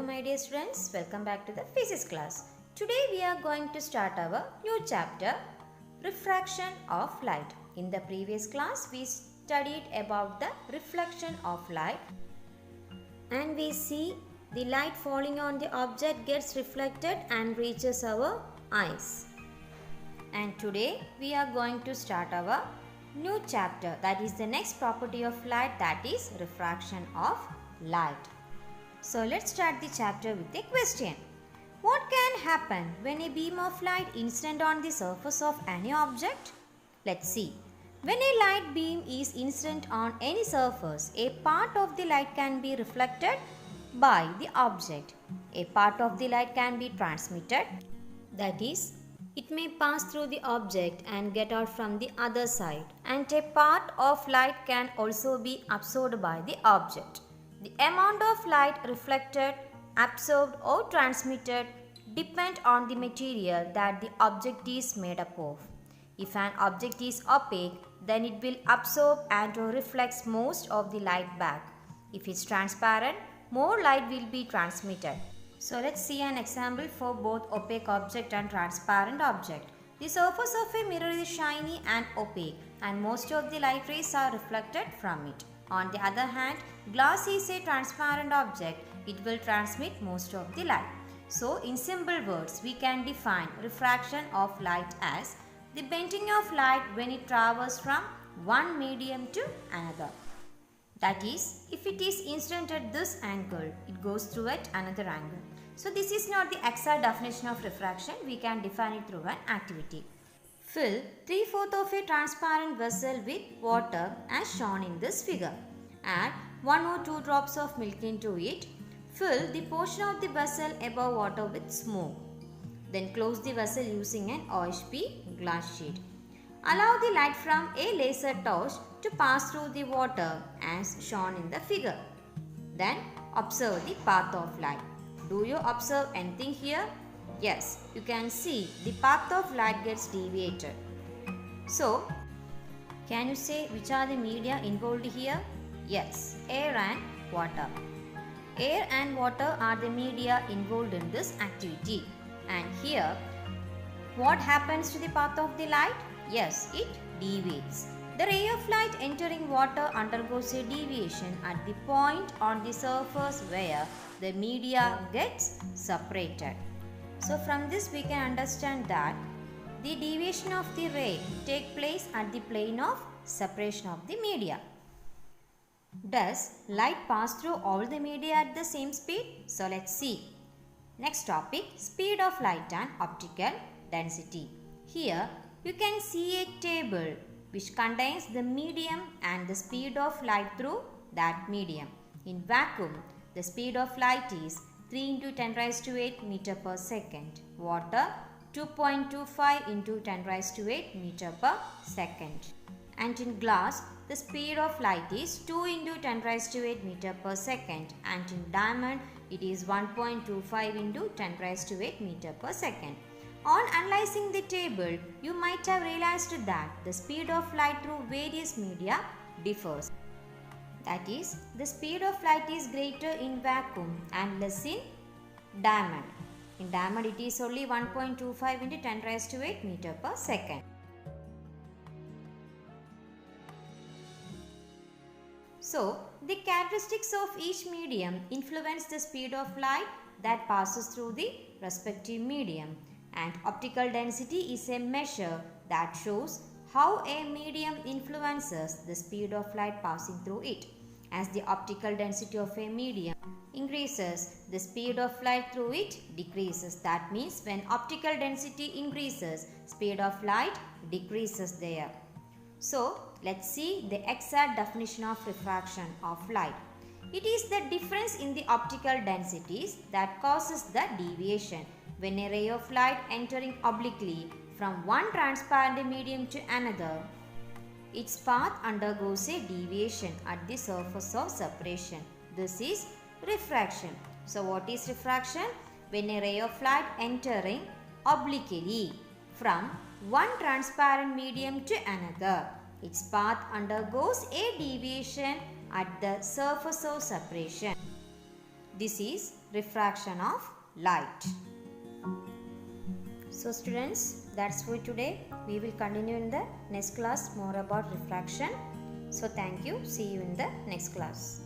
my dear students, welcome back to the physics class. Today we are going to start our new chapter, refraction of light. In the previous class we studied about the reflection of light and we see the light falling on the object gets reflected and reaches our eyes. And today we are going to start our new chapter, that is the next property of light, that is refraction of light. So let's start the chapter with a question. What can happen when a beam of light incident on the surface of any object? Let's see. When a light beam is incident on any surface, a part of the light can be reflected by the object. A part of the light can be transmitted, that is, it may pass through the object and get out from the other side, and a part of light can also be absorbed by the object. The amount of light reflected, absorbed or transmitted depend on the material that the object is made up of. If an object is opaque, then it will absorb and or reflects most of the light back. If it's transparent, more light will be transmitted. So let's see an example for both opaque object and transparent object. The surface of a mirror is shiny and opaque and most of the light rays are reflected from it. On the other hand, glass is a transparent object. It will transmit most of the light. So in simple words, we can define refraction of light as the bending of light when it travels from one medium to another. That is, if it is incident at this angle, it goes through at another angle. So this is not the exact definition of refraction. We can define it through an activity. Fill 3/4 of a transparent vessel with water as shown in this figure. Add 1 or 2 drops of milk into it. Fill the portion of the vessel above water with smoke. Then close the vessel using an OHP glass sheet. Allow the light from a laser torch to pass through the water as shown in the figure. Then observe the path of light. Do you observe anything here? Yes, you can see the path of light gets deviated. So, can you say which are the media involved here? Yes, air and water. Air and water are the media involved in this activity. And here, what happens to the path of the light? Yes, it deviates. The ray of light entering water undergoes a deviation at the point on the surface where the media gets separated. So from this we can understand that the deviation of the ray takes place at the plane of separation of the media. Does light pass through all the media at the same speed? So let's see. Next topic, speed of light and optical density. Here you can see a table which contains the medium and the speed of light through that medium. In vacuum, the speed of light is 3 into 10 raised to 8 meter per second. Water 2.25 into 10 raised to 8 meter per second. And in glass, the speed of light is 2 into 10 raised to 8 meter per second. And in diamond, it is 1.25 into 10 raised to 8 meter per second. On analyzing the table, you might have realized that the speed of light through various media differs. That is, the speed of light is greater in vacuum and less in diamond. In diamond, it is only 1.25 into 10 raised to 8 meter per second. So, the characteristics of each medium influence the speed of light that passes through the respective medium. And optical density is a measure that shows how a medium influences the speed of light passing through it. As the optical density of a medium increases, the speed of light through it decreases. That means when optical density increases, speed of light decreases there. So, let's see the exact definition of refraction of light. It is the difference in the optical densities that causes the deviation. When a ray of light entering obliquely from one transparent medium to another, its path undergoes a deviation at the surface of separation. This is refraction. So what is refraction? When a ray of light entering obliquely from one transparent medium to another, its path undergoes a deviation at the surface of separation. This is refraction of light. So students, that's for today. We will continue in the next class more about refraction. So thank you. See you in the next class.